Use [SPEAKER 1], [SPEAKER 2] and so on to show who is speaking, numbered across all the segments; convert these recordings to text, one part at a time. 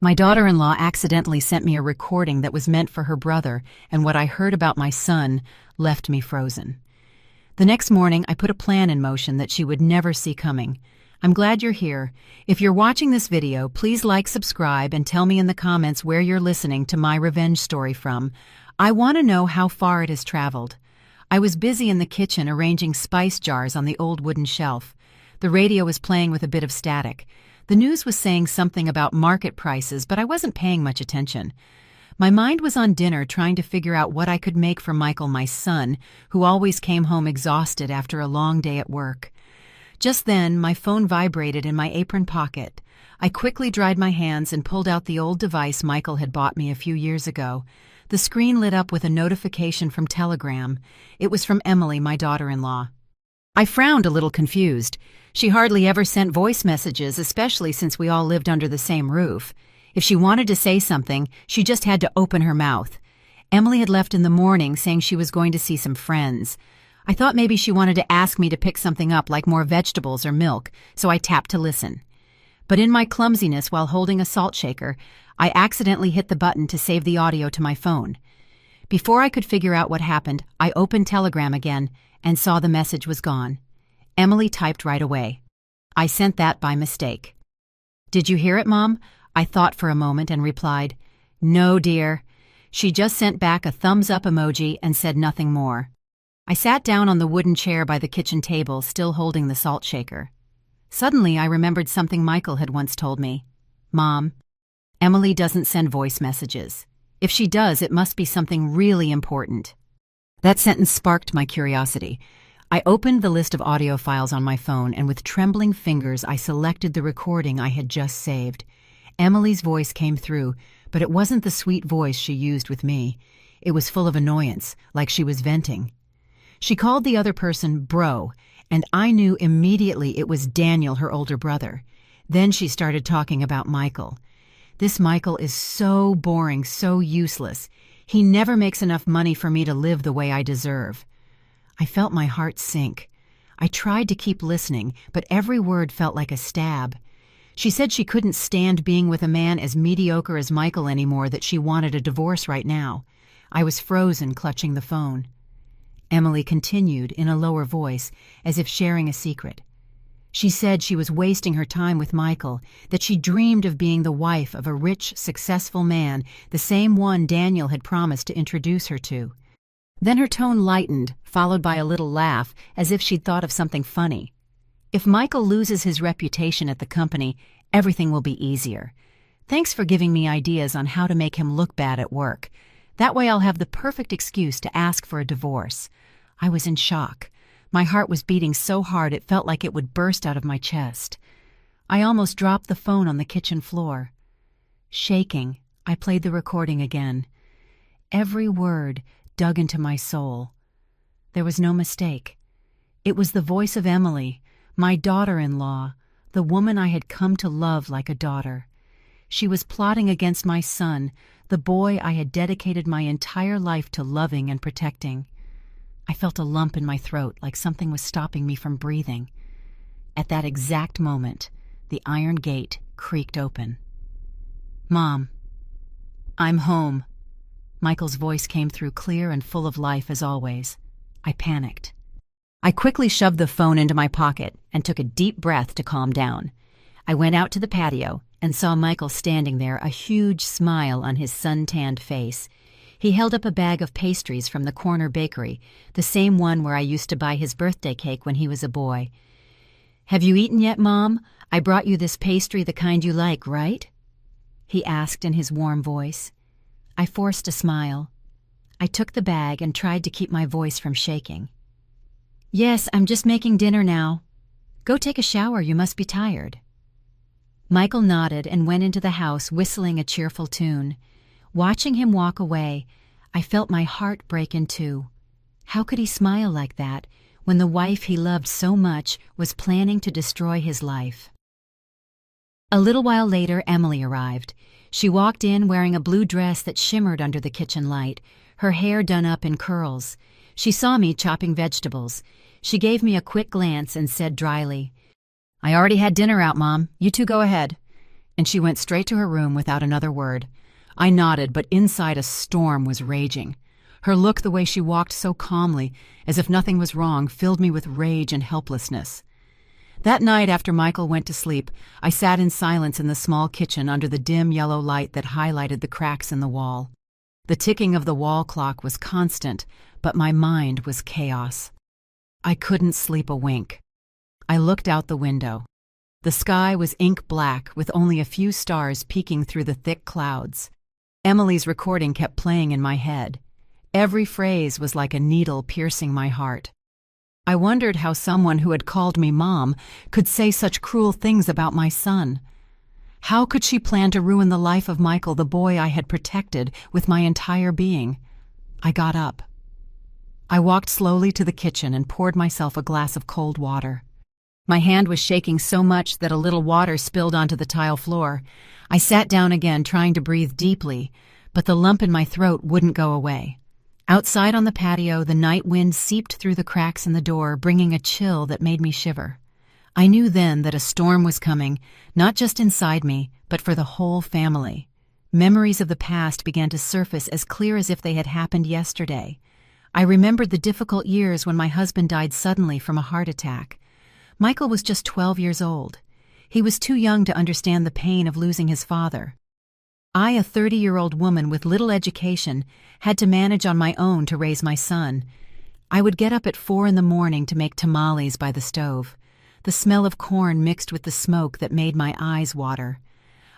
[SPEAKER 1] My daughter-in-law accidentally sent me a recording that was meant for her brother, and what I heard about my son left me frozen. The next morning, I put a plan in motion that she would never see coming. I'm glad you're here. If you're watching this video, please like, subscribe, and tell me in the comments where you're listening to my revenge story from. I want to know how far it has traveled. I was busy in the kitchen arranging spice jars on the old wooden shelf. The radio was playing with a bit of static. The news was saying something about market prices, but I wasn't paying much attention. My mind was on dinner, trying to figure out what I could make for Michael, my son, who always came home exhausted after a long day at work. Just then, my phone vibrated in my apron pocket. I quickly dried my hands and pulled out the old device Michael had bought me a few years ago. The screen lit up with a notification from Telegram. It was from Emily, my daughter-in-law. I frowned, a little confused. She hardly ever sent voice messages, especially since we all lived under the same roof. If she wanted to say something, she just had to open her mouth. Emily had left in the morning, saying she was going to see some friends. I thought maybe she wanted to ask me to pick something up, like more vegetables or milk, so I tapped to listen. But in my clumsiness while holding a salt shaker, I accidentally hit the button to save the audio to my phone. Before I could figure out what happened, I opened Telegram again and saw the message was gone. Emily typed right away. I sent that by mistake. Did you hear it, Mom? I thought for a moment and replied, No, dear. She just sent back a thumbs up emoji and said nothing more. I sat down on the wooden chair by the kitchen table, still holding the salt shaker. Suddenly, I remembered something Michael had once told me. Mom, Emily doesn't send voice messages. If she does, it must be something really important. That sentence sparked my curiosity. I opened the list of audio files on my phone, and with trembling fingers, I selected the recording I had just saved. Emily's voice came through, but it wasn't the sweet voice she used with me. It was full of annoyance, like she was venting. She called the other person bro, and I knew immediately it was Daniel, her older brother. Then she started talking about Michael. This Michael is so boring, so useless. He never makes enough money for me to live the way I deserve. I felt my heart sink. I tried to keep listening, but every word felt like a stab. She said she couldn't stand being with a man as mediocre as Michael anymore, that she wanted a divorce right now. I was frozen, clutching the phone. Emily continued in a lower voice, as if sharing a secret. She said she was wasting her time with Michael, that she dreamed of being the wife of a rich, successful man, the same one Daniel had promised to introduce her to. Then her tone lightened, followed by a little laugh, as if she'd thought of something funny. If Michael loses his reputation at the company, everything will be easier. Thanks for giving me ideas on how to make him look bad at work. That way I'll have the perfect excuse to ask for a divorce. I was in shock. My heart was beating so hard it felt like it would burst out of my chest. I almost dropped the phone on the kitchen floor. Shaking, I played the recording again. Every word dug into my soul. There was no mistake. It was the voice of Emily, my daughter-in-law, the woman I had come to love like a daughter. She was plotting against my son, the boy I had dedicated my entire life to loving and protecting. I felt a lump in my throat, like something was stopping me from breathing. At that exact moment, the iron gate creaked open. Mom, I'm home. Michael's voice came through clear and full of life as always. I panicked. I quickly shoved the phone into my pocket and took a deep breath to calm down. I went out to the patio and saw Michael standing there, a huge smile on his sun-tanned face. He held up a bag of pastries from the corner bakery, the same one where I used to buy his birthday cake when he was a boy. Have you eaten yet, Mom? I brought you this pastry, the kind you like, right? He asked in his warm voice. I forced a smile. I took the bag and tried to keep my voice from shaking. Yes, I'm just making dinner now. Go take a shower, you must be tired. Michael nodded and went into the house, whistling a cheerful tune. Watching him walk away, I felt my heart break in two. How could he smile like that when the wife he loved so much was planning to destroy his life? A little while later, Emily arrived. She walked in wearing a blue dress that shimmered under the kitchen light, her hair done up in curls. She saw me chopping vegetables. She gave me a quick glance and said dryly, I already had dinner out, Mom. You two go ahead. and she went straight to her room without another word. I nodded, but inside a storm was raging. Her look, the way she walked so calmly, as if nothing was wrong, filled me with rage and helplessness. That night after Michael went to sleep, I sat in silence in the small kitchen under the dim yellow light that highlighted the cracks in the wall. The ticking of the wall clock was constant, but my mind was chaos. I couldn't sleep a wink. I looked out the window. The sky was ink black, with only a few stars peeking through the thick clouds. Emily's recording kept playing in my head. Every phrase was like a needle piercing my heart. I wondered how someone who had called me Mom could say such cruel things about my son. How could she plan to ruin the life of Michael, the boy I had protected with my entire being? I got up. I walked slowly to the kitchen and poured myself a glass of cold water. My hand was shaking so much that a little water spilled onto the tile floor. I sat down again, trying to breathe deeply, but the lump in my throat wouldn't go away. Outside on the patio, the night wind seeped through the cracks in the door, bringing a chill that made me shiver. I knew then that a storm was coming, not just inside me, but for the whole family. Memories of the past began to surface as clear as if they had happened yesterday. I remembered the difficult years when my husband died suddenly from a heart attack. Michael was just 12 years old. He was too young to understand the pain of losing his father. I, a 30-year-old woman with little education, had to manage on my own to raise my son. I would get up at 4 a.m. to make tamales by the stove, the smell of corn mixed with the smoke that made my eyes water.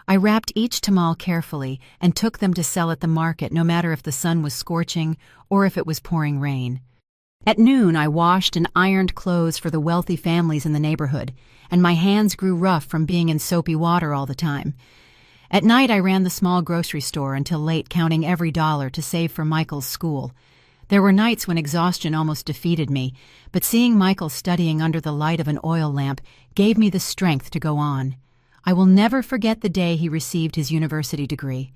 [SPEAKER 1] I wrapped each tamal carefully and took them to sell at the market, no matter if the sun was scorching or if it was pouring rain. At noon, I washed and ironed clothes for the wealthy families in the neighborhood, and my hands grew rough from being in soapy water all the time. At night, I ran the small grocery store until late, counting every dollar to save for Michael's school. There were nights when exhaustion almost defeated me, but seeing Michael studying under the light of an oil lamp gave me the strength to go on. I will never forget the day he received his university degree.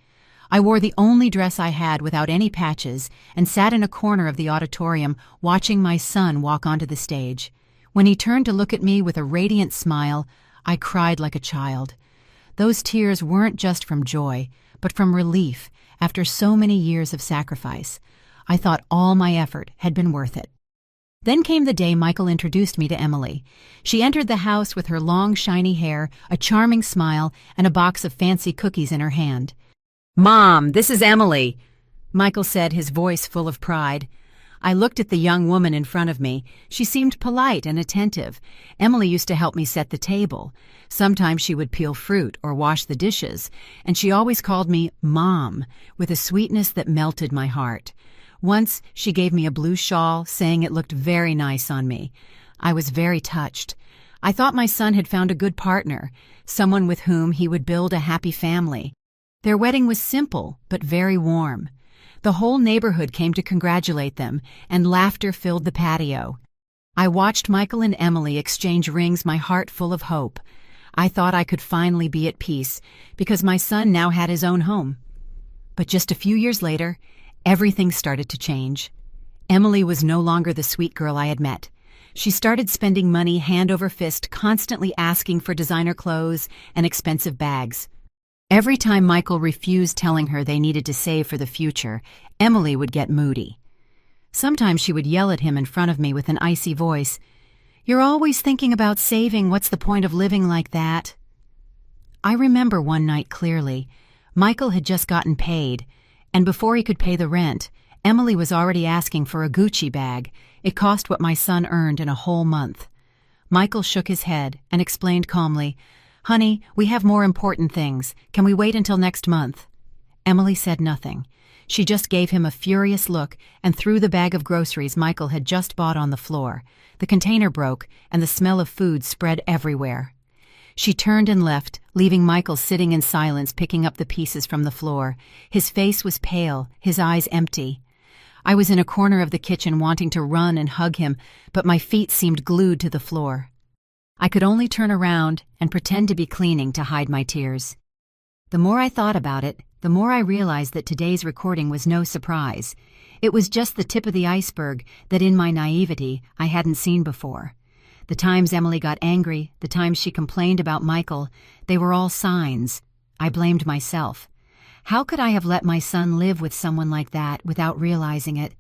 [SPEAKER 1] I wore the only dress I had without any patches and sat in a corner of the auditorium watching my son walk onto the stage. When he turned to look at me with a radiant smile, I cried like a child. Those tears weren't just from joy, but from relief after so many years of sacrifice. I thought all my effort had been worth it. Then came the day Michael introduced me to Emily. She entered the house with her long, shiny hair, a charming smile, and a box of fancy cookies in her hand. "Mom, this is Emily," Michael said, his voice full of pride. I looked at the young woman in front of me. She seemed polite and attentive. Emily used to help me set the table. Sometimes she would peel fruit or wash the dishes, and she always called me Mom, with a sweetness that melted my heart. Once she gave me a blue shawl, saying it looked very nice on me. I was very touched. I thought my son had found a good partner, someone with whom he would build a happy family. Their wedding was simple, but very warm. The whole neighborhood came to congratulate them, and laughter filled the patio. I watched Michael and Emily exchange rings, my heart full of hope. I thought I could finally be at peace, because my son now had his own home. But just a few years later, everything started to change. Emily was no longer the sweet girl I had met. She started spending money hand over fist, constantly asking for designer clothes and expensive bags. Every time Michael refused telling her they needed to save for the future, Emily would get moody. Sometimes she would yell at him in front of me with an icy voice. "You're always thinking about saving. What's the point of living like that?" I remember one night clearly. Michael had just gotten paid, and before he could pay the rent, Emily was already asking for a Gucci bag. It cost what my son earned in a whole month. Michael shook his head and explained calmly, "Honey, we have more important things. Can we wait until next month?" Emily said nothing. She just gave him a furious look and threw the bag of groceries Michael had just bought on the floor. The container broke, and the smell of food spread everywhere. She turned and left, leaving Michael sitting in silence, picking up the pieces from the floor. His face was pale, his eyes empty. I was in a corner of the kitchen wanting to run and hug him, but my feet seemed glued to the floor. I could only turn around and pretend to be cleaning to hide my tears. The more I thought about it, the more I realized that today's recording was no surprise. It was just the tip of the iceberg that, in my naivety, I hadn't seen before. The times Emily got angry, the times she complained about Michael, they were all signs, I blamed myself. How could I have let my son live with someone like that without realizing it?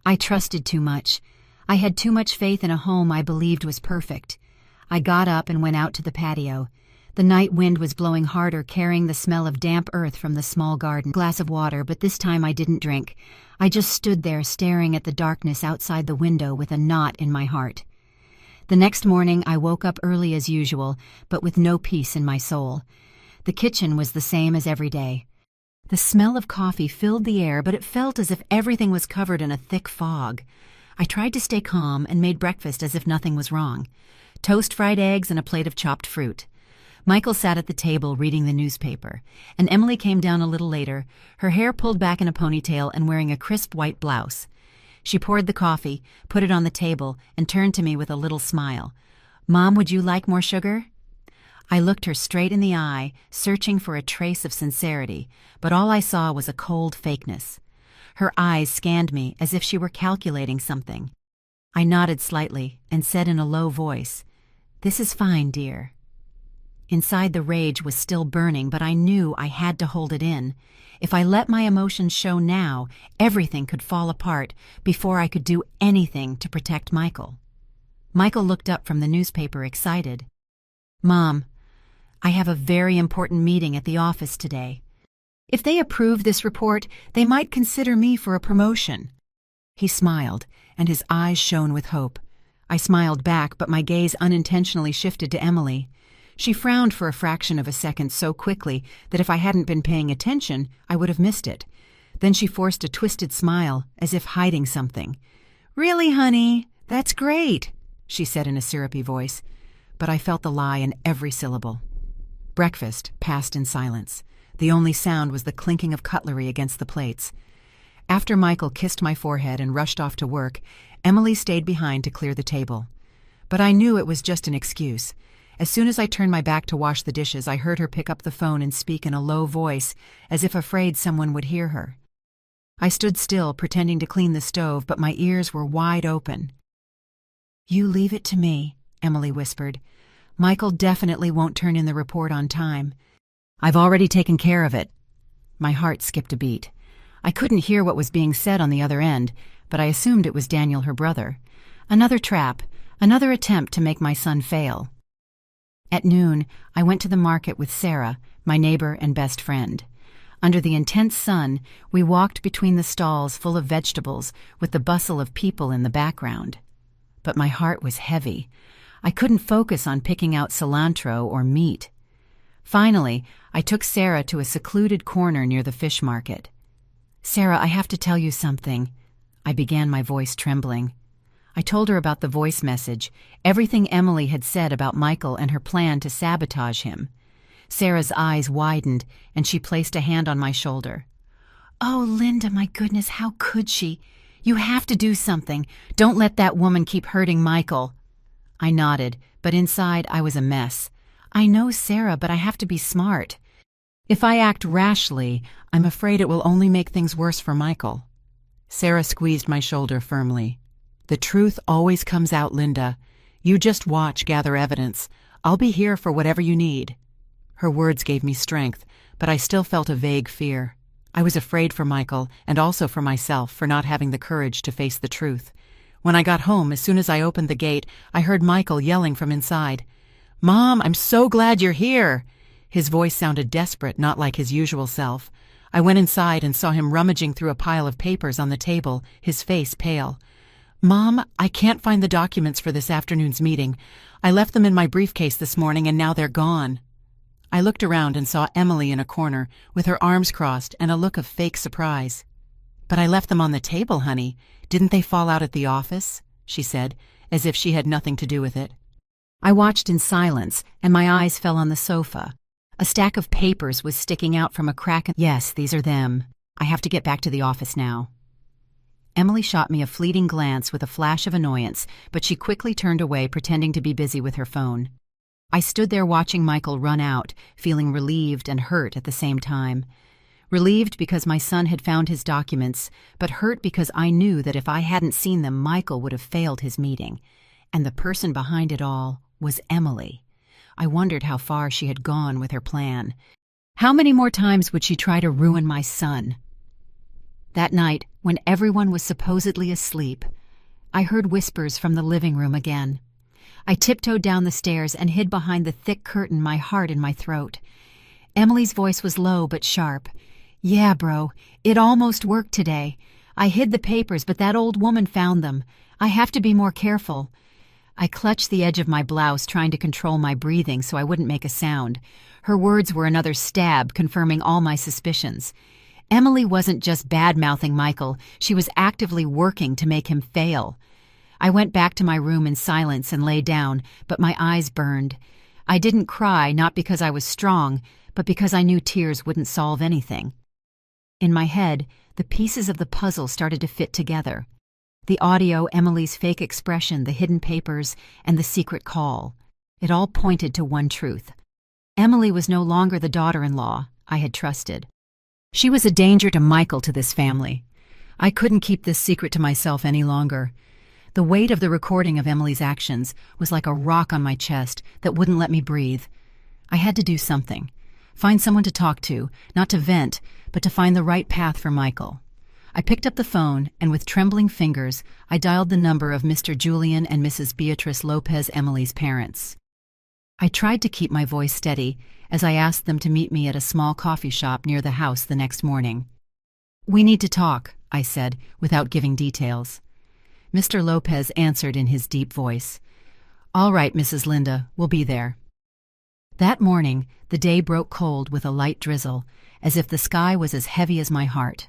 [SPEAKER 1] I trusted too much. I had too much faith in a home I believed was perfect. I got up and went out to the patio. The night wind was blowing harder, carrying the smell of damp earth from the small garden. Glass of water, but this time I didn't drink. I just stood there staring at the darkness outside the window with a knot in my heart. The next morning I woke up early as usual, but with no peace in my soul. The kitchen was the same as every day. The smell of coffee filled the air, but it felt as if everything was covered in a thick fog. I tried to stay calm and made breakfast as if nothing was wrong. Toast, fried eggs, and a plate of chopped fruit. Michael sat at the table reading the newspaper, and Emily came down a little later, her hair pulled back in a ponytail and wearing a crisp white blouse. She poured the coffee, put it on the table, and turned to me with a little smile. "Mom, would you like more sugar?" I looked her straight in the eye, searching for a trace of sincerity, but all I saw was a cold fakeness. Her eyes scanned me as if she were calculating something. I nodded slightly and said in a low voice, "This is fine, dear." Inside, the rage was still burning, but I knew I had to hold it in. If I let my emotions show now, everything could fall apart before I could do anything to protect Michael. Michael looked up from the newspaper, excited. "Mom, I have a very important meeting at the office today. If they approve this report, they might consider me for a promotion." He smiled, and his eyes shone with hope. I smiled back, but my gaze unintentionally shifted to Emily. She frowned for a fraction of a second so quickly that if I hadn't been paying attention, I would have missed it. Then she forced a twisted smile, as if hiding something. "Really, honey? That's great," she said in a syrupy voice, but I felt the lie in every syllable. Breakfast passed in silence. The only sound was the clinking of cutlery against the plates. After Michael kissed my forehead and rushed off to work, Emily stayed behind to clear the table. But I knew it was just an excuse. As soon as I turned my back to wash the dishes, I heard her pick up the phone and speak in a low voice, as if afraid someone would hear her. I stood still, pretending to clean the stove, but my ears were wide open. "You leave it to me," Emily whispered. "Michael definitely won't turn in the report on time. I've already taken care of it." My heart skipped a beat. I couldn't hear what was being said on the other end, but I assumed it was Daniel, her brother. Another trap, another attempt to make my son fail. At noon, I went to the market with Sarah, my neighbor and best friend. Under the intense sun, we walked between the stalls full of vegetables with the bustle of people in the background. But my heart was heavy. I couldn't focus on picking out cilantro or meat. Finally, I took Sarah to a secluded corner near the fish market. "Sarah, I have to tell you something." I began, my voice trembling. I told her about the voice message, everything Emily had said about Michael and her plan to sabotage him. Sarah's eyes widened, and she placed a hand on my shoulder. "Oh, Linda, my goodness, how could she? You have to do something. Don't let that woman keep hurting Michael." I nodded, but inside I was a mess. "I know, Sarah, but I have to be smart. If I act rashly, I'm afraid it will only make things worse for Michael." Sarah squeezed my shoulder firmly. "The truth always comes out, Linda. You just watch, gather evidence. I'll be here for whatever you need." Her words gave me strength, but I still felt a vague fear. I was afraid for Michael, and also for myself, for not having the courage to face the truth. When I got home, as soon as I opened the gate, I heard Michael yelling from inside. "Mom, I'm so glad you're here." His voice sounded desperate, not like his usual self. I went inside and saw him rummaging through a pile of papers on the table, his face pale. "Mom, I can't find the documents for this afternoon's meeting. I left them in my briefcase this morning and now they're gone." I looked around and saw Emily in a corner, with her arms crossed and a look of fake surprise. "But I left them on the table, honey. Didn't they fall out at the office?" she said, as if she had nothing to do with it. I watched in silence, and my eyes fell on the sofa. A stack of papers was sticking out from a crack. "Yes, these are them. I have to get back to the office now." Emily shot me a fleeting glance with a flash of annoyance, but she quickly turned away, pretending to be busy with her phone. I stood there watching Michael run out, feeling relieved and hurt at the same time. Relieved because my son had found his documents, but hurt because I knew that if I hadn't seen them, Michael would have failed his meeting. And the person behind it all was Emily. I wondered how far she had gone with her plan. How many more times would she try to ruin my son? That night, when everyone was supposedly asleep, I heard whispers from the living room again. I tiptoed down the stairs and hid behind the thick curtain, my heart in my throat. Emily's voice was low but sharp. "Yeah, bro, it almost worked today. I hid the papers, but that old woman found them. I have to be more careful." I clutched the edge of my blouse, trying to control my breathing so I wouldn't make a sound. Her words were another stab, confirming all my suspicions. Emily wasn't just bad-mouthing Michael, she was actively working to make him fail. I went back to my room in silence and lay down, but my eyes burned. I didn't cry, not because I was strong, but because I knew tears wouldn't solve anything. In my head, the pieces of the puzzle started to fit together. The audio, Emily's fake expression, the hidden papers, and the secret call. It all pointed to one truth. Emily was no longer the daughter-in-law I had trusted. She was a danger to Michael, to this family. I couldn't keep this secret to myself any longer. The weight of the recording of Emily's actions was like a rock on my chest that wouldn't let me breathe. I had to do something. Find someone to talk to, not to vent, but to find the right path for Michael. I picked up the phone, and with trembling fingers, I dialed the number of Mr. Julian and Mrs. Beatrice Lopez, Emily's parents. I tried to keep my voice steady as I asked them to meet me at a small coffee shop near the house the next morning. "We need to talk," I said, without giving details. Mr. Lopez answered in his deep voice. "All right, Mrs. Linda, we'll be there." That morning, the day broke cold with a light drizzle, as if the sky was as heavy as my heart.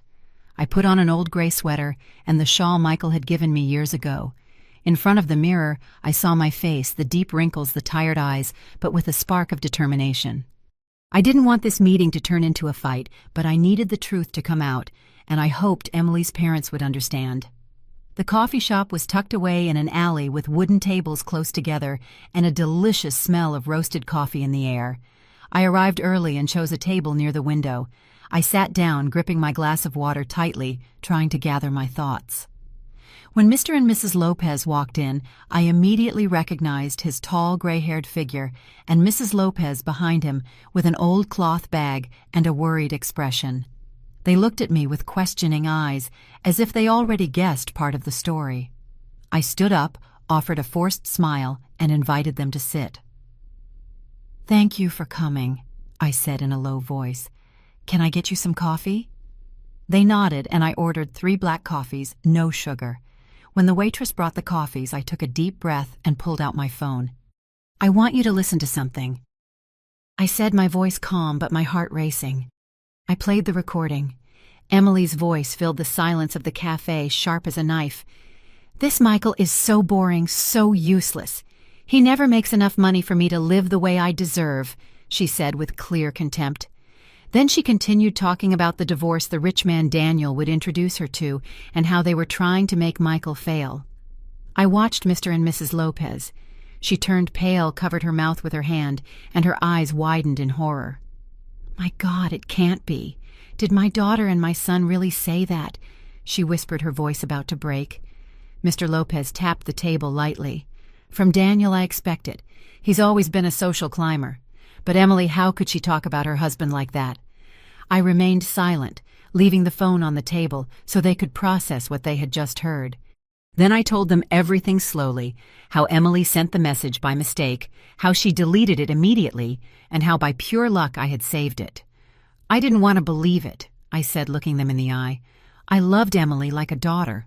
[SPEAKER 1] I put on an old gray sweater and the shawl Michael had given me years ago. In front of the mirror, I saw my face, the deep wrinkles, the tired eyes, but with a spark of determination. I didn't want this meeting to turn into a fight, but I needed the truth to come out, and I hoped Emily's parents would understand. The coffee shop was tucked away in an alley with wooden tables close together and a delicious smell of roasted coffee in the air. I arrived early and chose a table near the window. I sat down, gripping my glass of water tightly, trying to gather my thoughts. When Mr. and Mrs. Lopez walked in, I immediately recognized his tall, gray-haired figure and Mrs. Lopez behind him with an old cloth bag and a worried expression. They looked at me with questioning eyes, as if they already guessed part of the story. I stood up, offered a forced smile, and invited them to sit. "Thank you for coming," I said in a low voice. "Can I get you some coffee?" They nodded, and I ordered 3 black coffees, no sugar. When the waitress brought the coffees, I took a deep breath and pulled out my phone. "I want you to listen to something," I said, my voice calm but my heart racing. I played the recording. Emily's voice filled the silence of the cafe, sharp as a knife. "This Michael is so boring, so useless. He never makes enough money for me to live the way I deserve," she said with clear contempt. Then she continued talking about the divorce the rich man Daniel would introduce her to and how they were trying to make Michael fail. I watched Mr. and Mrs. Lopez. She turned pale, covered her mouth with her hand, and her eyes widened in horror. "My God, it can't be. Did my daughter and my son really say that?" she whispered, her voice about to break. Mr. Lopez tapped the table lightly. "From Daniel I expect it. He's always been a social climber. But Emily, how could she talk about her husband like that?" I remained silent, leaving the phone on the table so they could process what they had just heard. Then I told them everything slowly, how Emily sent the message by mistake, how she deleted it immediately, and how by pure luck I had saved it. "I didn't want to believe it," I said, looking them in the eye. "I loved Emily like a daughter.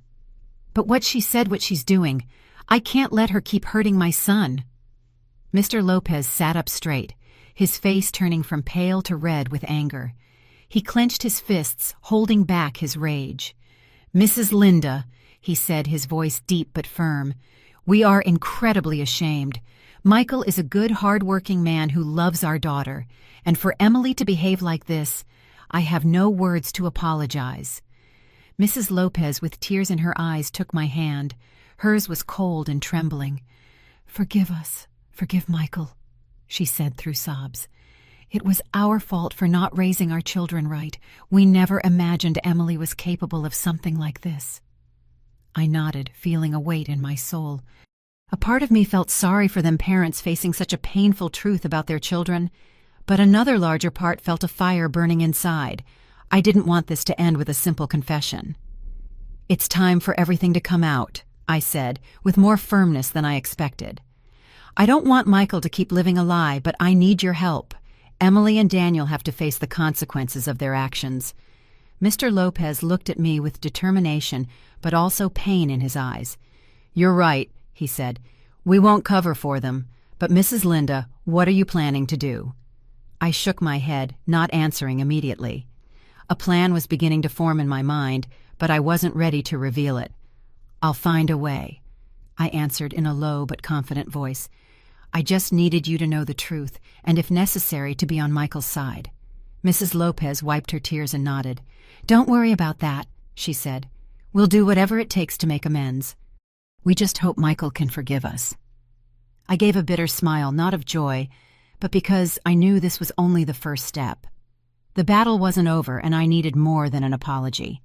[SPEAKER 1] But what she said, what she's doing, I can't let her keep hurting my son." Mr. Lopez sat up straight, his face turning from pale to red with anger. He clenched his fists, holding back his rage. "Mrs. Linda," he said, his voice deep but firm, "we are incredibly ashamed. Michael is a good, hard-working man who loves our daughter, and for Emily to behave like this, I have no words to apologize." Mrs. Lopez, with tears in her eyes, took my hand. Hers was cold and trembling. "Forgive us. Forgive Michael," she said through sobs. "It was our fault for not raising our children right. We never imagined Emily was capable of something like this." I nodded, feeling a weight in my soul. A part of me felt sorry for them parents facing such a painful truth about their children, But another larger part felt a fire burning inside. I didn't want this to end with a simple confession. "It's time for everything to come out," I said, with more firmness than I expected. "I don't want Michael to keep living a lie, but I need your help. Emily and Daniel have to face the consequences of their actions." Mr. Lopez looked at me with determination, but also pain in his eyes. "You're right," he said. "We won't cover for them. But Mrs. Linda, what are you planning to do?" I shook my head, not answering immediately. A plan was beginning to form in my mind, but I wasn't ready to reveal it. "I'll find a way," I answered in a low but confident voice. "I just needed you to know the truth, and if necessary, to be on Michael's side." Mrs. Lopez wiped her tears and nodded. "Don't worry about that," she said. "We'll do whatever it takes to make amends. We just hope Michael can forgive us." I gave a bitter smile, not of joy, but because I knew this was only the first step. The battle wasn't over, and I needed more than an apology.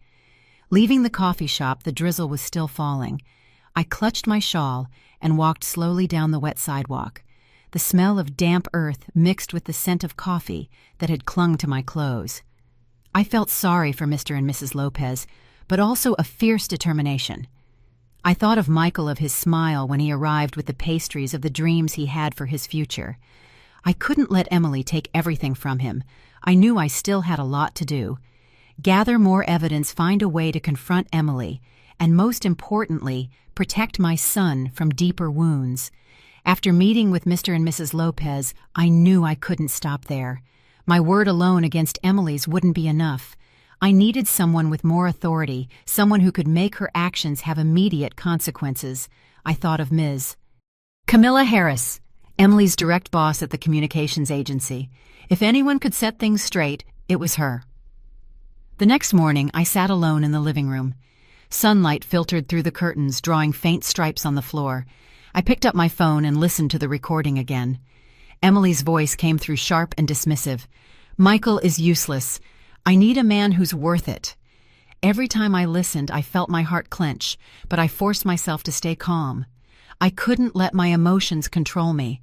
[SPEAKER 1] Leaving the coffee shop, the drizzle was still falling. I clutched my shawl and walked slowly down the wet sidewalk. The smell of damp earth mixed with the scent of coffee that had clung to my clothes. I felt sorry for Mr. and Mrs. Lopez, but also a fierce determination. I thought of Michael, of his smile when he arrived with the pastries, of the dreams he had for his future. I couldn't let Emily take everything from him. I knew I still had a lot to do. Gather more evidence, find a way to confront Emily, and most importantly, protect my son from deeper wounds. After meeting with Mr. and Mrs. Lopez, I knew I couldn't stop there. My word alone against Emily's wouldn't be enough. I needed someone with more authority, someone who could make her actions have immediate consequences. I thought of Ms. Camilla Harris, Emily's direct boss at the communications agency. If anyone could set things straight, it was her. The next morning, I sat alone in the living room. Sunlight filtered through the curtains, drawing faint stripes on the floor. I picked up my phone and listened to the recording again. Emily's voice came through sharp and dismissive. "Michael is useless. I need a man who's worth it." Every time I listened, I felt my heart clench, but I forced myself to stay calm. I couldn't let my emotions control me.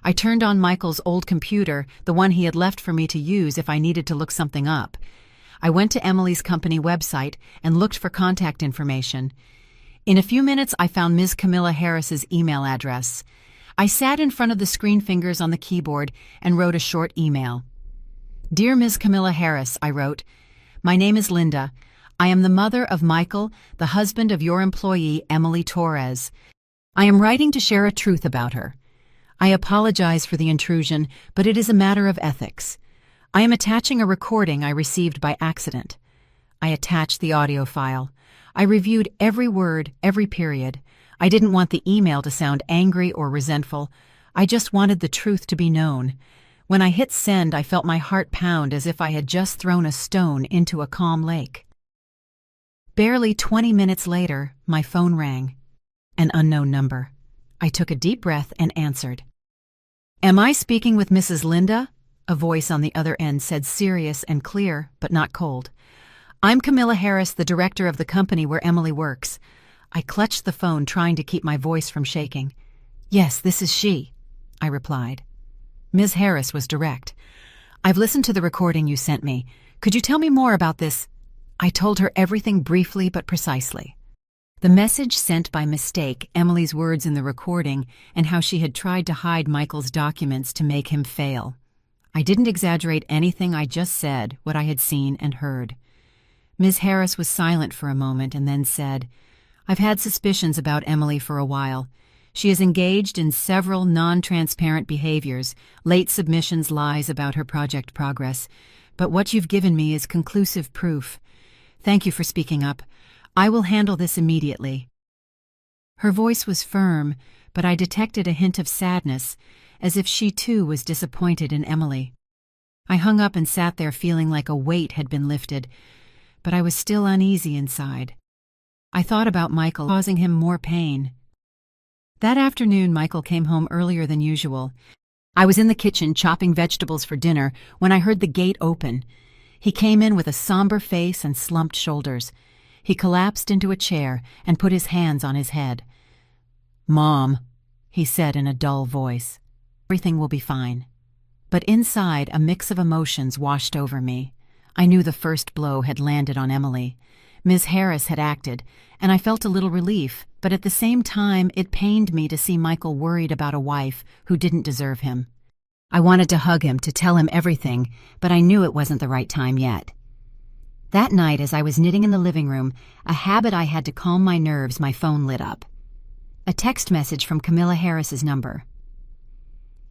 [SPEAKER 1] I turned on Michael's old computer, the one he had left for me to use if I needed to look something up. I went to Emily's company website and looked for contact information. In a few minutes, I found Ms. Camilla Harris's email address. I sat in front of the screen fingers on the keyboard and wrote a short email. "Dear Ms. Camilla Harris," I wrote, "my name is Linda. I am the mother of Michael, the husband of your employee, Emily Torres. I am writing to share a truth about her. I apologize for the intrusion, but it is a matter of ethics. I am attaching a recording I received by accident." I attached the audio file. I reviewed every word, every period. I didn't want the email to sound angry or resentful. I just wanted the truth to be known. When I hit send, I felt my heart pound as if I had just thrown a stone into a calm lake. Barely 20 minutes later, my phone rang. An unknown number. I took a deep breath and answered. "Am I speaking with Mrs. Linda?" A voice on the other end said, serious and clear, but not cold. "I'm Camilla Harris, the director of the company where Emily works." I clutched the phone, trying to keep my voice from shaking. "Yes, this is she," I replied. Ms. Harris was direct. "I've listened to the recording you sent me. Could you tell me more about this?" I told her everything briefly but precisely. The message sent by mistake, Emily's words in the recording, and how she had tried to hide Michael's documents to make him fail. I didn't exaggerate anything. I just said what I had seen and heard. Ms. Harris was silent for a moment and then said, "I've had suspicions about Emily for a while. She is engaged in several non-transparent behaviors, late submissions, lies about her project progress. But what you've given me is conclusive proof. Thank you for speaking up. I will handle this immediately." Her voice was firm, but I detected a hint of sadness, as if she too was disappointed in Emily. I hung up and sat there feeling like a weight had been lifted, but I was still uneasy inside. I thought about Michael, causing him more pain. That afternoon, Michael came home earlier than usual. I was in the kitchen chopping vegetables for dinner when I heard the gate open. He came in with a somber face and slumped shoulders. He collapsed into a chair and put his hands on his head. "Mom," he said in a dull voice, "everything will be fine." But inside, a mix of emotions washed over me. I knew the first blow had landed on Emily. Ms. Harris had acted, and I felt a little relief, but at the same time it pained me to see Michael worried about a wife who didn't deserve him. I wanted to hug him, to tell him everything, but I knew it wasn't the right time yet. That night, as I was knitting in the living room, a habit I had to calm my nerves, my phone lit up. A text message from Camilla Harris's number.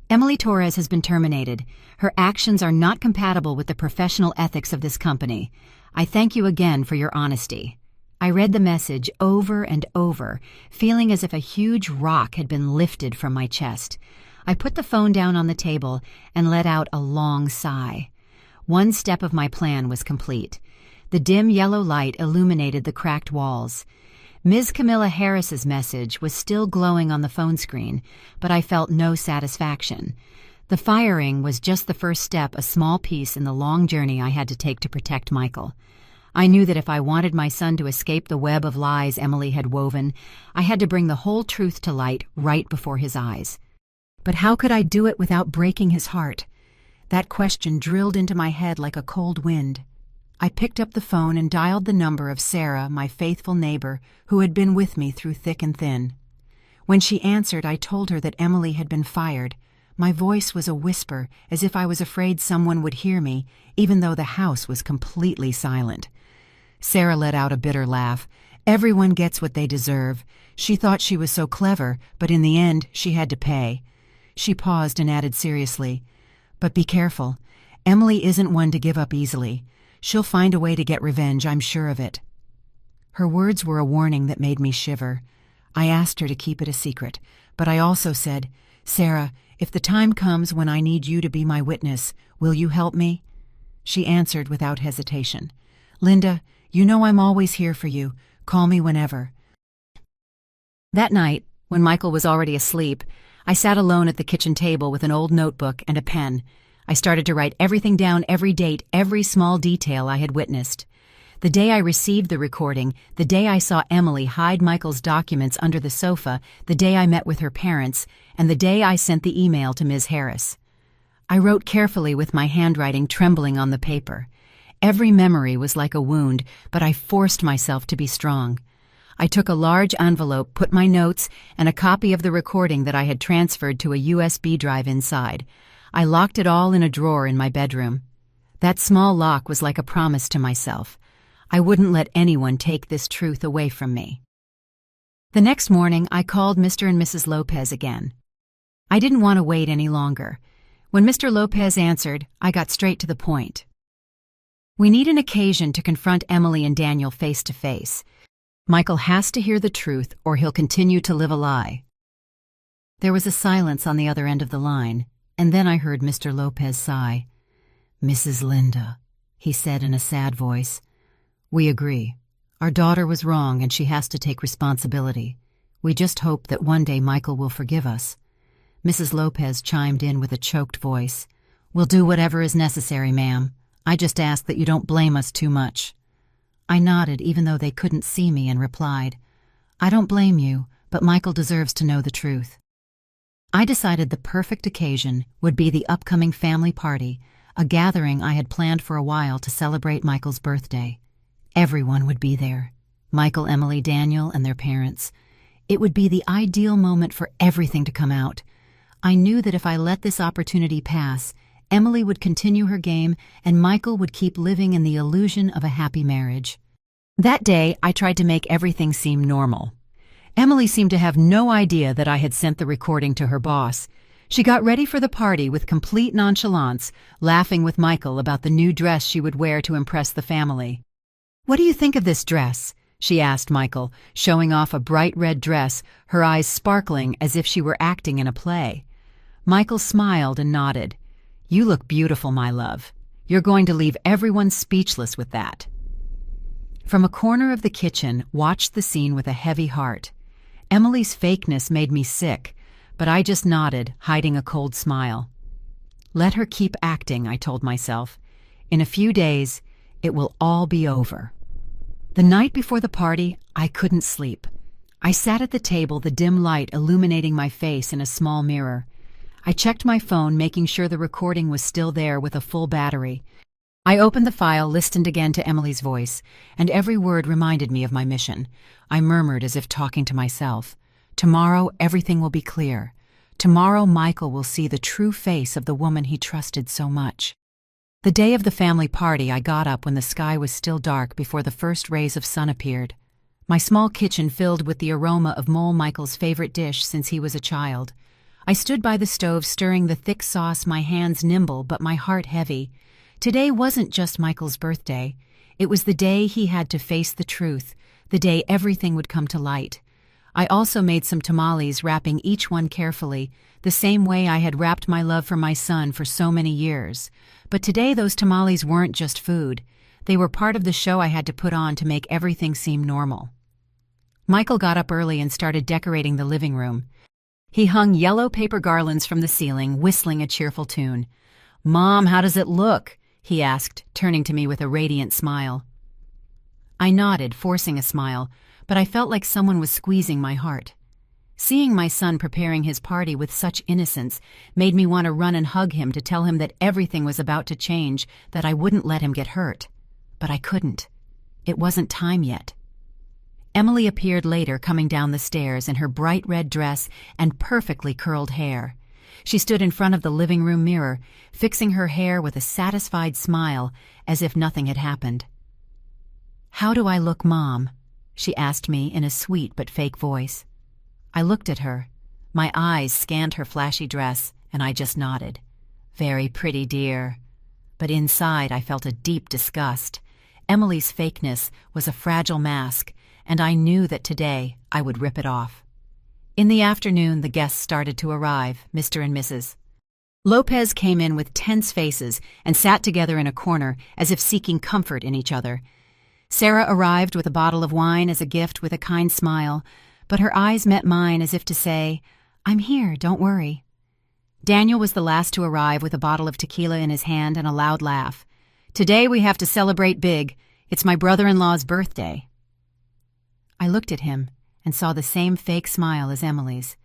[SPEAKER 1] Emily Torres has been terminated. Her actions are not compatible with the professional ethics of this company. I thank you again for your honesty. I read the message over and over, feeling as if a huge rock had been lifted from my chest. I put the phone down on the table and let out a long sigh. One step of my plan was complete. The dim yellow light illuminated the cracked walls. Ms. Camilla Harris's message was still glowing on the phone screen, but I felt no satisfaction. The firing was just the first step, a small piece in the long journey I had to take to protect Michael. I knew that if I wanted my son to escape the web of lies Emily had woven, I had to bring the whole truth to light right before his eyes. But how could I do it without breaking his heart? That question drilled into my head like a cold wind. I picked up the phone and dialed the number of Sarah, my faithful neighbor, who had been with me through thick and thin. When she answered, I told her that Emily had been fired. My voice was a whisper, as if I was afraid someone would hear me, even though the house was completely silent. Sarah let out a bitter laugh. Everyone gets what they deserve. She thought she was so clever, but in the end, she had to pay. She paused and added seriously, "But be careful. Emily isn't one to give up easily. She'll find a way to get revenge, I'm sure of it." Her words were a warning that made me shiver. I asked her to keep it a secret, but I also said, "Sarah, if the time comes when I need you to be my witness, will you help me?" She answered without hesitation, "Linda, you know I'm always here for you. Call me whenever." That night, when Michael was already asleep, I sat alone at the kitchen table with an old notebook and a pen. I started to write everything down, every date, every small detail I had witnessed. The day I received the recording, the day I saw Emily hide Michael's documents under the sofa, the day I met with her parents, and the day I sent the email to Ms. Harris. I wrote carefully with my handwriting trembling on the paper. Every memory was like a wound, but I forced myself to be strong. I took a large envelope, put my notes, and a copy of the recording that I had transferred to a USB drive inside. I locked it all in a drawer in my bedroom. That small lock was like a promise to myself. I wouldn't let anyone take this truth away from me. The next morning, I called Mr. and Mrs. Lopez again. I didn't want to wait any longer. When Mr. Lopez answered, I got straight to the point. "We need an occasion to confront Emily and Daniel face to face. Michael has to hear the truth or he'll continue to live a lie." There was a silence on the other end of the line, and then I heard Mr. Lopez sigh. "Mrs. Linda," he said in a sad voice, "we agree. Our daughter was wrong and she has to take responsibility. We just hope that one day Michael will forgive us." Mrs. Lopez chimed in with a choked voice. "We'll do whatever is necessary, ma'am. I just ask that you don't blame us too much." I nodded even though they couldn't see me and replied, "I don't blame you, but Michael deserves to know the truth." I decided the perfect occasion would be the upcoming family party, a gathering I had planned for a while to celebrate Michael's birthday. Everyone would be there. Michael, Emily, Daniel, and their parents. It would be the ideal moment for everything to come out. I knew that if I let this opportunity pass, Emily would continue her game and Michael would keep living in the illusion of a happy marriage. That day, I tried to make everything seem normal. Emily seemed to have no idea that I had sent the recording to her boss. She got ready for the party with complete nonchalance, laughing with Michael about the new dress she would wear to impress the family. "What do you think of this dress?" she asked Michael, showing off a bright red dress, her eyes sparkling as if she were acting in a play. Michael smiled and nodded. "You look beautiful, my love. You're going to leave everyone speechless with that." From a corner of the kitchen, watched the scene with a heavy heart. Emily's fakeness made me sick, but I just nodded, hiding a cold smile. Let her keep acting, I told myself. In a few days, it will all be over. The night before the party, I couldn't sleep. I sat at the table, the dim light illuminating my face in a small mirror. I checked my phone, making sure the recording was still there with a full battery. I opened the file, listened again to Emily's voice, and every word reminded me of my mission. I murmured as if talking to myself. Tomorrow, everything will be clear. Tomorrow, Michael will see the true face of the woman he trusted so much. The day of the family party, I got up when the sky was still dark before the first rays of sun appeared. My small kitchen filled with the aroma of Mole Michael's favorite dish since he was a child. I stood by the stove stirring the thick sauce, my hands nimble but my heart heavy. Today wasn't just Michael's birthday. It was the day he had to face the truth, the day everything would come to light. I also made some tamales, wrapping each one carefully, the same way I had wrapped my love for my son for so many years. But today those tamales weren't just food. They were part of the show I had to put on to make everything seem normal. Michael got up early and started decorating the living room. He hung yellow paper garlands from the ceiling, whistling a cheerful tune. "Mom, how does it look?" he asked, turning to me with a radiant smile. I nodded, forcing a smile, but I felt like someone was squeezing my heart. Seeing my son preparing his party with such innocence made me want to run and hug him to tell him that everything was about to change, that I wouldn't let him get hurt. But I couldn't. It wasn't time yet. Emily appeared later, coming down the stairs in her bright red dress and perfectly curled hair. She stood in front of the living room mirror, fixing her hair with a satisfied smile, as if nothing had happened. "How do I look, Mom?" she asked me in a sweet but fake voice. I looked at her. My eyes scanned her flashy dress, and I just nodded. "Very pretty, dear." But inside I felt a deep disgust. Emily's fakeness was a fragile mask, and I knew that today I would rip it off. In the afternoon, the guests started to arrive, Mr. and Mrs. Lopez came in with tense faces and sat together in a corner as if seeking comfort in each other. Sarah arrived with a bottle of wine as a gift with a kind smile, but her eyes met mine as if to say, "I'm here, don't worry." Daniel was the last to arrive with a bottle of tequila in his hand and a loud laugh. "Today we have to celebrate big. It's my brother-in-law's birthday." I looked at him and saw the same fake smile as Emily's.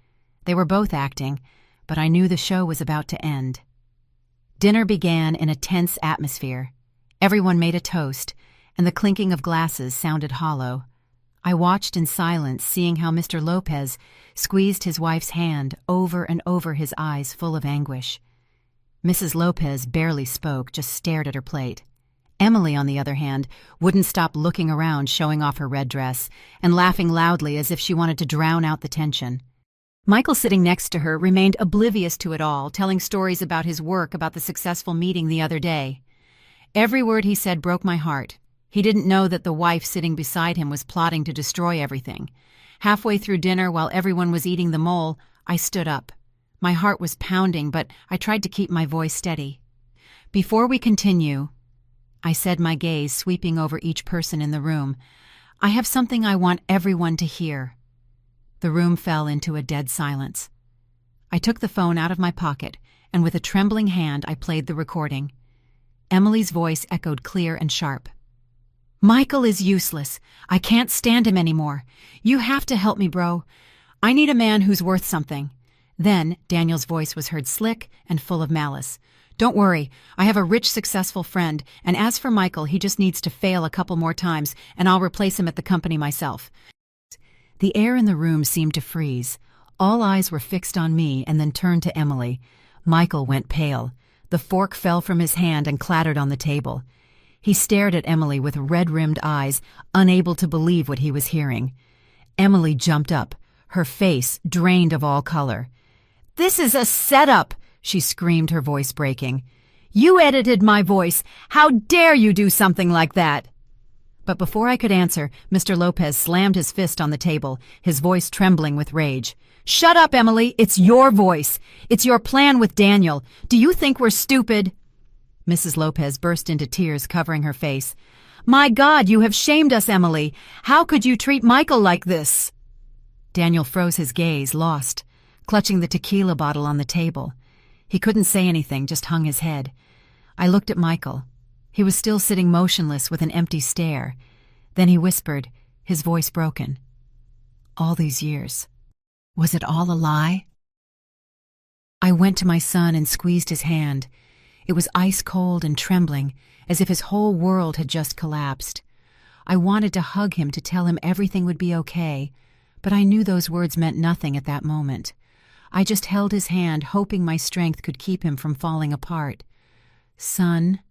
[SPEAKER 1] They were both acting, but I knew the show was about to end. Dinner began in a tense atmosphere. Everyone made a toast, and the clinking of glasses sounded hollow. I watched in silence, seeing how Mr. Lopez squeezed his wife's hand over and over, his eyes full of anguish. Mrs. Lopez barely spoke, just stared at her plate. Emily, on the other hand, wouldn't stop looking around, showing off her red dress, and laughing loudly as if she wanted to drown out the tension. Michael, sitting next to her, remained oblivious to it all, telling stories about his work, about the successful meeting the other day. Every word he said broke my heart. He didn't know that the wife sitting beside him was plotting to destroy everything. Halfway through dinner, while everyone was eating the mole, I stood up. My heart was pounding, but I tried to keep my voice steady. "Before we continue," I said, my gaze sweeping over each person in the room, "I have something I want everyone to hear." The room fell into a dead silence. I took the phone out of my pocket, and with a trembling hand I played the recording. Emily's voice echoed clear and sharp. "Michael is useless. I can't stand him anymore. You have to help me, bro. I need a man who's worth something." Then Daniel's voice was heard, slick and full of malice. "Don't worry, I have a rich, successful friend, and as for Michael, he just needs to fail a couple more times, and I'll replace him at the company myself." The air in the room seemed to freeze. All eyes were fixed on me and then turned to Emily. Michael went pale. The fork fell from his hand and clattered on the table. He stared at Emily with red-rimmed eyes, unable to believe what he was hearing. Emily jumped up, her face drained of all color. "This is a setup!" she screamed, her voice breaking. "You edited my voice! How dare you do something like that!" But before I could answer, Mr. Lopez slammed his fist on the table, his voice trembling with rage. "Shut up, Emily! It's your voice! It's your plan with Daniel! Do you think we're stupid?" Mrs. Lopez burst into tears, covering her face. "My God, you have shamed us, Emily! How could you treat Michael like this?" Daniel froze his gaze, lost, clutching the tequila bottle on the table. He couldn't say anything, just hung his head. I looked at Michael. He was still sitting motionless with an empty stare. Then he whispered, his voice broken. "All these years, was it all a lie?" I went to my son and squeezed his hand. It was ice cold and trembling, as if his whole world had just collapsed. I wanted to hug him to tell him everything would be okay, but I knew those words meant nothing at that moment. I just held his hand, hoping my strength could keep him from falling apart. "Son,"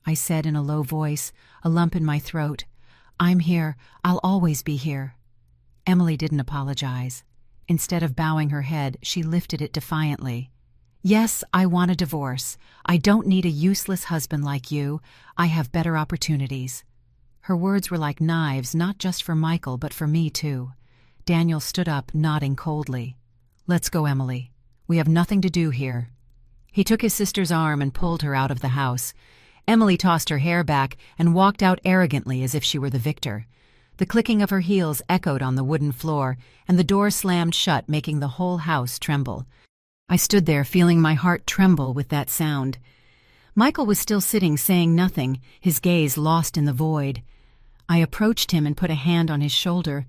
[SPEAKER 1] I said in a low voice, a lump in my throat. "I'm here. I'll always be here." Emily didn't apologize. Instead of bowing her head, she lifted it defiantly. "Yes, I want a divorce. I don't need a useless husband like you. I have better opportunities." Her words were like knives, not just for Michael, but for me too. Daniel stood up, nodding coldly. "Let's go, Emily. We have nothing to do here." He took his sister's arm and pulled her out of the house. Emily tossed her hair back and walked out arrogantly as if she were the victor. The clicking of her heels echoed on the wooden floor, and the door slammed shut, making the whole house tremble. I stood there, feeling my heart tremble with that sound. Michael was still sitting, saying nothing, his gaze lost in the void. I approached him and put a hand on his shoulder,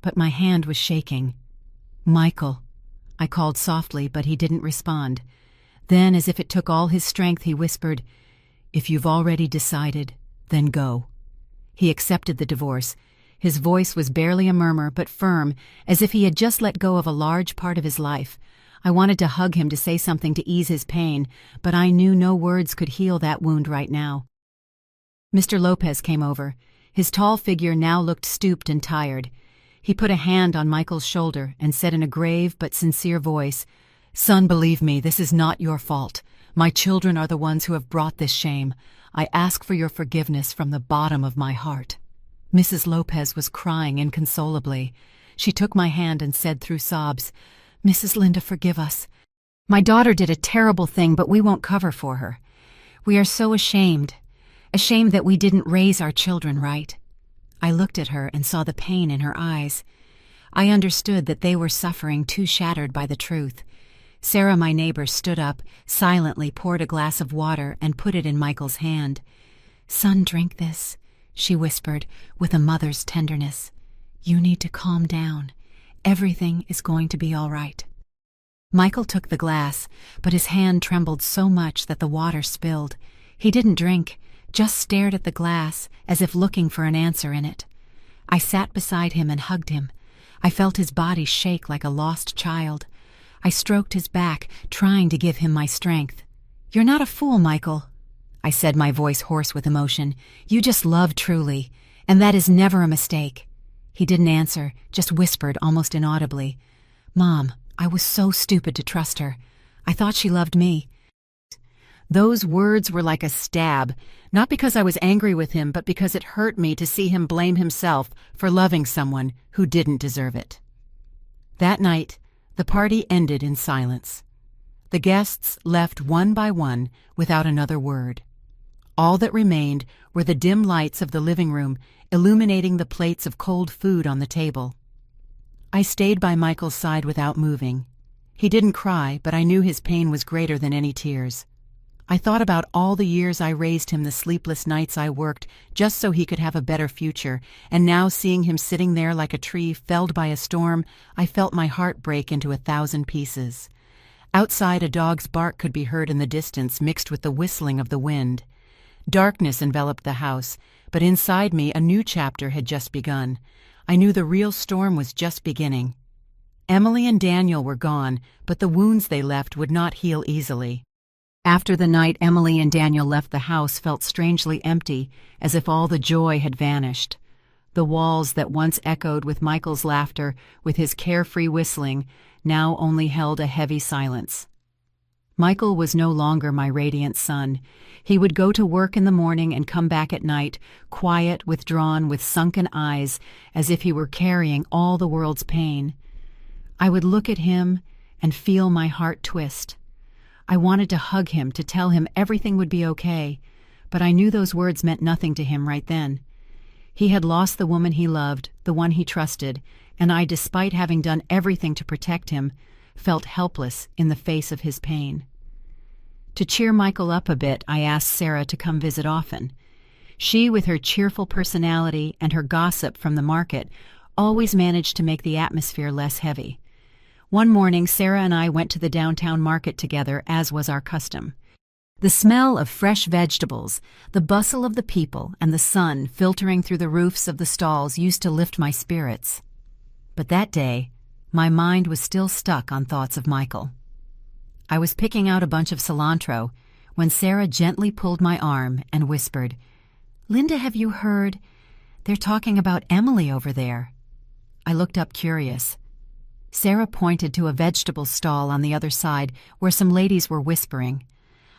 [SPEAKER 1] but my hand was shaking. "Michael," I called softly, but he didn't respond. Then, as if it took all his strength, he whispered, "If you've already decided, then go." He accepted the divorce. His voice was barely a murmur, but firm, as if he had just let go of a large part of his life. I wanted to hug him to say something to ease his pain, but I knew no words could heal that wound right now. Mr. Lopez came over. His tall figure now looked stooped and tired. He put a hand on Michael's shoulder and said in a grave but sincere voice, "Son, believe me, this is not your fault. My children are the ones who have brought this shame. I ask for your forgiveness from the bottom of my heart." Mrs. Lopez was crying inconsolably. She took my hand and said through sobs, "Mrs. Linda, forgive us. My daughter did a terrible thing, but we won't cover for her. We are so ashamed that we didn't raise our children right." I looked at her and saw the pain in her eyes. I understood that they were suffering, too shattered by the truth. Sarah, my neighbor, stood up, silently poured a glass of water and put it in Michael's hand. "Son, drink this," she whispered with a mother's tenderness. "You need to calm down. Everything is going to be all right." Michael took the glass, but his hand trembled so much that the water spilled. He didn't drink, just stared at the glass as if looking for an answer in it. I sat beside him and hugged him. I felt his body shake like a lost child. I stroked his back, trying to give him my strength. "You're not a fool, Michael," I said, my voice hoarse with emotion. "You just love truly, and that is never a mistake." He didn't answer, just whispered almost inaudibly, "Mom, I was so stupid to trust her. I thought she loved me." Those words were like a stab, not because I was angry with him, but because it hurt me to see him blame himself for loving someone who didn't deserve it. That night, the party ended in silence. The guests left one by one without another word. All that remained were the dim lights of the living room, illuminating the plates of cold food on the table. I stayed by Michael's side without moving. He didn't cry, but I knew his pain was greater than any tears. I thought about all the years I raised him, the sleepless nights I worked just so he could have a better future, and now seeing him sitting there like a tree felled by a storm, I felt my heart break into 1,000 pieces. Outside, a dog's bark could be heard in the distance, mixed with the whistling of the wind. Darkness enveloped the house, but inside me a new chapter had just begun. I knew the real storm was just beginning. Emily and Daniel were gone, but the wounds they left would not heal easily. After the night Emily and Daniel left, the house felt strangely empty, as if all the joy had vanished. The walls that once echoed with Michael's laughter, with his carefree whistling, now only held a heavy silence. Michael was no longer my radiant son. He would go to work in the morning and come back at night, quiet, withdrawn, with sunken eyes, as if he were carrying all the world's pain. I would look at him and feel my heart twist. I wanted to hug him, to tell him everything would be okay, but I knew those words meant nothing to him right then. He had lost the woman he loved, the one he trusted, and I, despite having done everything to protect him, felt helpless in the face of his pain. To cheer Michael up a bit, I asked Sarah to come visit often. She, with her cheerful personality and her gossip from the market, always managed to make the atmosphere less heavy. One morning, Sarah and I went to the downtown market together, as was our custom. The smell of fresh vegetables, the bustle of the people, and the sun filtering through the roofs of the stalls used to lift my spirits. But that day, my mind was still stuck on thoughts of Michael. I was picking out a bunch of cilantro when Sarah gently pulled my arm and whispered, "Linda, have you heard? They're talking about Emily over there." I looked up curious. Sarah pointed to a vegetable stall on the other side where some ladies were whispering.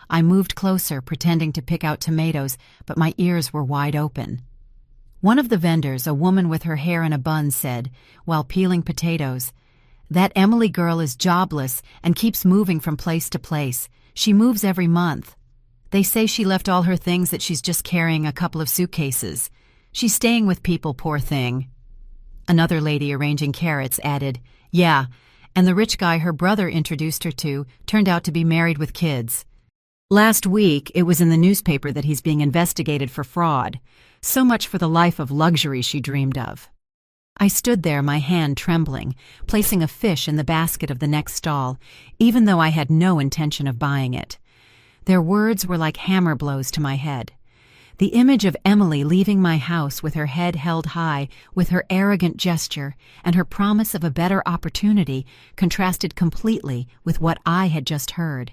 [SPEAKER 1] I moved closer, pretending to pick out tomatoes, but my ears were wide open. One of the vendors, a woman with her hair in a bun, said, while peeling potatoes, "That Emily girl is jobless and keeps moving from place to place. She moves every month. They say she left all her things, that she's just carrying a couple of suitcases. She's staying with people, poor thing." Another lady arranging carrots added, "Yeah, and the rich guy her brother introduced her to turned out to be married with kids. Last week, it was in the newspaper that he's being investigated for fraud. So much for the life of luxury she dreamed of." I stood there, my hand trembling, placing a fish in the basket of the next stall, even though I had no intention of buying it. Their words were like hammer blows to my head. The image of Emily leaving my house with her head held high, with her arrogant gesture, and her promise of a better opportunity contrasted completely with what I had just heard.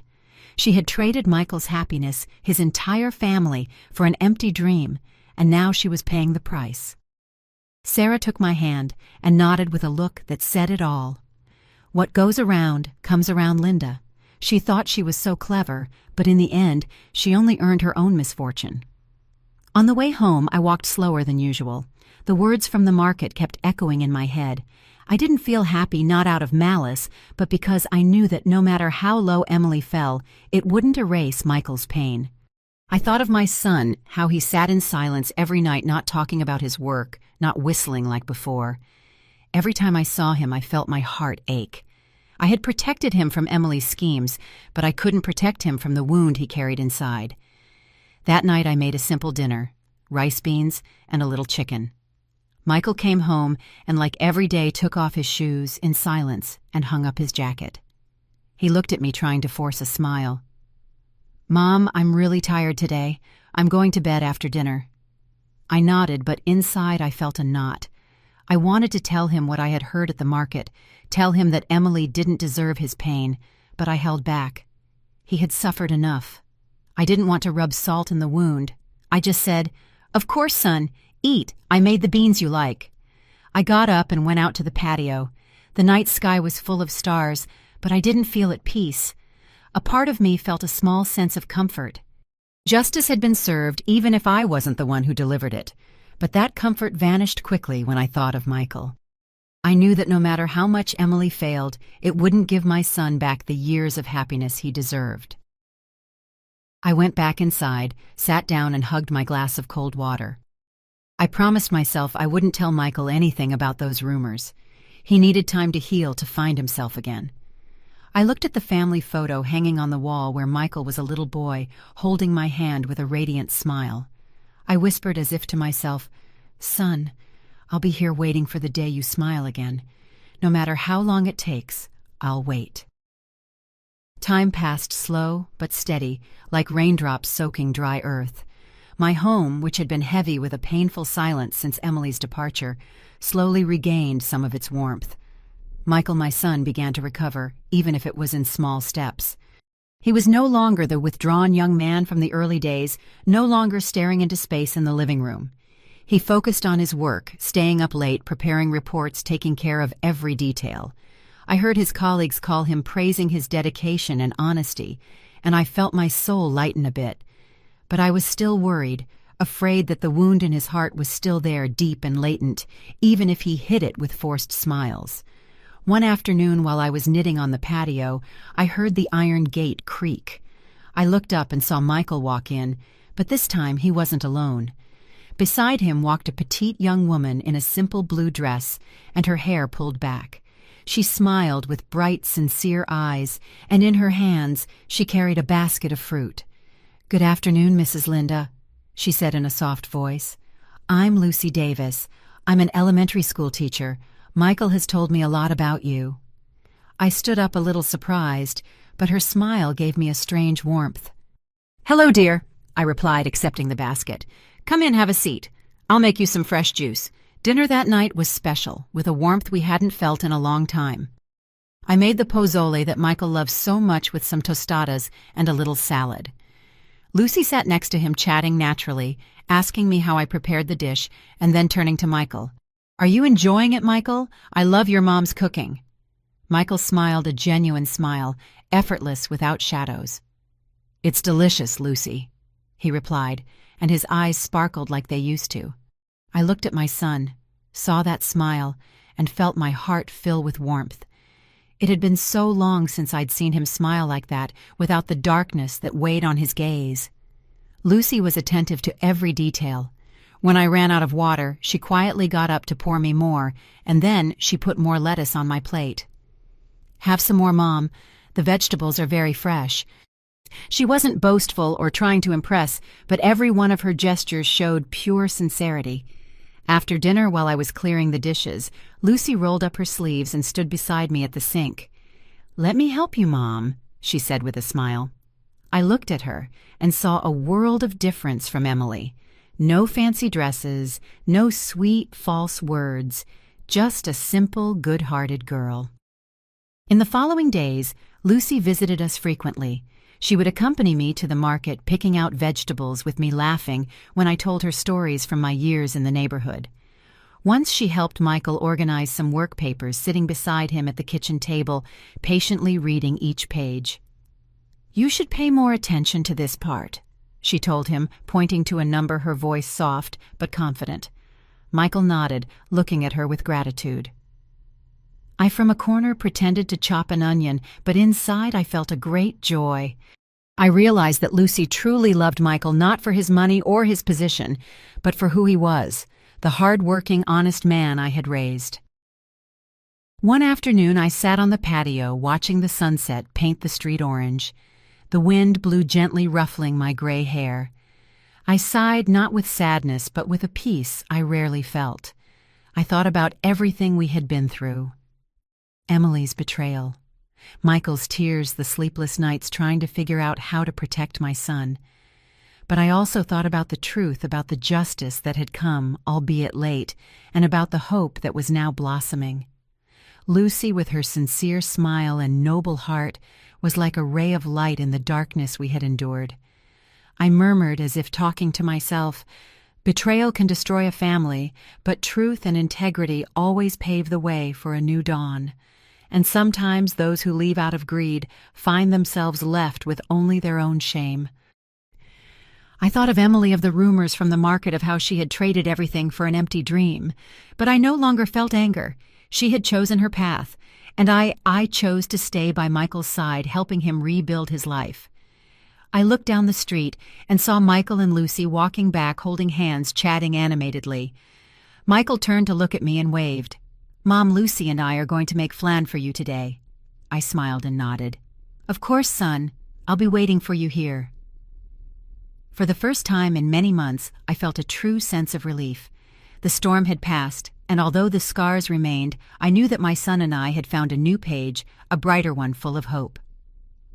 [SPEAKER 1] She had traded Michael's happiness, his entire family, for an empty dream, and now she was paying the price. Sarah took my hand and nodded with a look that said it all. "What goes around comes around, Linda." She thought she was so clever, but in the end, she only earned her own misfortune. On the way home, I walked slower than usual. The words from the market kept echoing in my head. I didn't feel happy, not out of malice, but because I knew that no matter how low Emily fell, it wouldn't erase Michael's pain. I thought of my son, how he sat in silence every night, not talking about his work, not whistling like before. Every time I saw him, I felt my heart ache. I had protected him from Emily's schemes, but I couldn't protect him from the wound he carried inside. That night I made a simple dinner, rice beans and a little chicken. Michael came home and, like every day, took off his shoes in silence and hung up his jacket. He looked at me, trying to force a smile. "Mom, I'm really tired today. I'm going to bed after dinner." I nodded, but inside I felt a knot. I wanted to tell him what I had heard at the market, tell him that Emily didn't deserve his pain, but I held back. He had suffered enough. I didn't want to rub salt in the wound. I just said, "Of course, son, eat. I made the beans you like." I got up and went out to the patio. The night sky was full of stars, but I didn't feel at peace. A part of me felt a small sense of comfort. Justice had been served, even if I wasn't the one who delivered it. But that comfort vanished quickly when I thought of Michael. I knew that no matter how much Emily failed, it wouldn't give my son back the years of happiness he deserved. I went back inside, sat down, and hugged my glass of cold water. I promised myself I wouldn't tell Michael anything about those rumors. He needed time to heal, to find himself again. I looked at the family photo hanging on the wall where Michael was a little boy, holding my hand with a radiant smile. I whispered as if to myself, "Son, I'll be here waiting for the day you smile again. No matter how long it takes, I'll wait." Time passed slow but steady, like raindrops soaking dry earth. My home, which had been heavy with a painful silence since Emily's departure, slowly regained some of its warmth. Michael, my son, began to recover, even if it was in small steps. He was no longer the withdrawn young man from the early days, no longer staring into space in the living room. He focused on his work, staying up late, preparing reports, taking care of every detail. I heard his colleagues call him, praising his dedication and honesty, and I felt my soul lighten a bit. But I was still worried, afraid that the wound in his heart was still there, deep and latent, even if he hid it with forced smiles. One afternoon, while I was knitting on the patio, I heard the iron gate creak. I looked up and saw Michael walk in, but this time he wasn't alone. Beside him walked a petite young woman in a simple blue dress and her hair pulled back. She smiled with bright, sincere eyes, and in her hands she carried a basket of fruit. "Good afternoon, Mrs. Linda," she said in a soft voice. "I'm Lucy Davis. I'm an elementary school teacher. Michael has told me a lot about you." I stood up a little surprised, but her smile gave me a strange warmth. "Hello, dear," I replied, accepting the basket. "Come in, have a seat. I'll make you some fresh juice." Dinner that night was special, with a warmth we hadn't felt in a long time. I made the pozole that Michael loves so much with some tostadas and a little salad. Lucy sat next to him chatting naturally, asking me how I prepared the dish, and then turning to Michael. "Are you enjoying it, Michael? I love your mom's cooking." Michael smiled a genuine smile, effortless without shadows. "It's delicious, Lucy," he replied, and his eyes sparkled like they used to. I looked at my son, saw that smile, and felt my heart fill with warmth. It had been so long since I'd seen him smile like that, without the darkness that weighed on his gaze. Lucy was attentive to every detail. When I ran out of water, she quietly got up to pour me more, and then she put more lettuce on my plate. "Have some more, Mom. The vegetables are very fresh." She wasn't boastful or trying to impress, but every one of her gestures showed pure sincerity. After dinner, while I was clearing the dishes, Lucy rolled up her sleeves and stood beside me at the sink. "Let me help you, Mom," she said with a smile. I looked at her and saw a world of difference from Emily. No fancy dresses, no sweet, false words, just a simple, good-hearted girl. In the following days, Lucy visited us frequently. She would accompany me to the market, picking out vegetables with me laughing when I told her stories from my years in the neighborhood. Once she helped Michael organize some work papers, sitting beside him at the kitchen table, patiently reading each page. "You should pay more attention to this part," she told him, pointing to a number, her voice soft but confident. Michael nodded, looking at her with gratitude. I from a corner pretended to chop an onion, but inside I felt a great joy. I realized that Lucy truly loved Michael not for his money or his position, but for who he was, the hard-working, honest man I had raised. One afternoon I sat on the patio watching the sunset paint the street orange. The wind blew gently, ruffling my gray hair. I sighed not with sadness, but with a peace I rarely felt. I thought about everything we had been through. Emily's betrayal, Michael's tears, the sleepless nights trying to figure out how to protect my son. But I also thought about the truth, about the justice that had come, albeit late, and about the hope that was now blossoming. Lucy, with her sincere smile and noble heart, was like a ray of light in the darkness we had endured. I murmured, as if talking to myself, "Betrayal can destroy a family, but truth and integrity always pave the way for a new dawn. And sometimes those who leave out of greed find themselves left with only their own shame." I thought of Emily, of the rumors from the market of how she had traded everything for an empty dream. But I no longer felt anger. She had chosen her path, and I chose to stay by Michael's side, helping him rebuild his life. I looked down the street and saw Michael and Lucy walking back, holding hands, chatting animatedly. Michael turned to look at me and waved. "Mom, Lucy and I are going to make flan for you today." I smiled and nodded. "Of course, son. I'll be waiting for you here." For the first time in many months, I felt a true sense of relief. The storm had passed, and although the scars remained, I knew that my son and I had found a new page, a brighter one full of hope.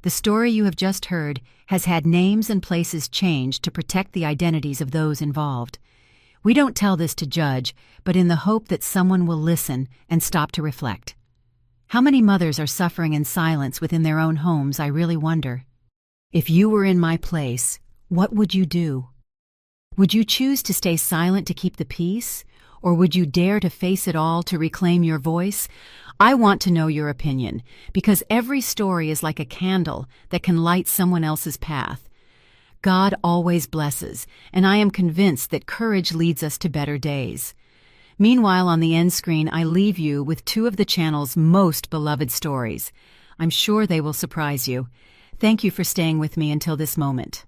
[SPEAKER 1] The story you have just heard has had names and places changed to protect the identities of those involved. We don't tell this to judge, but in the hope that someone will listen and stop to reflect. How many mothers are suffering in silence within their own homes, I really wonder. If you were in my place, what would you do? Would you choose to stay silent to keep the peace? Or would you dare to face it all to reclaim your voice? I want to know your opinion, because every story is like a candle that can light someone else's path. God always blesses, and I am convinced that courage leads us to better days. Meanwhile, on the end screen, I leave you with two of the channel's most beloved stories. I'm sure they will surprise you. Thank you for staying with me until this moment.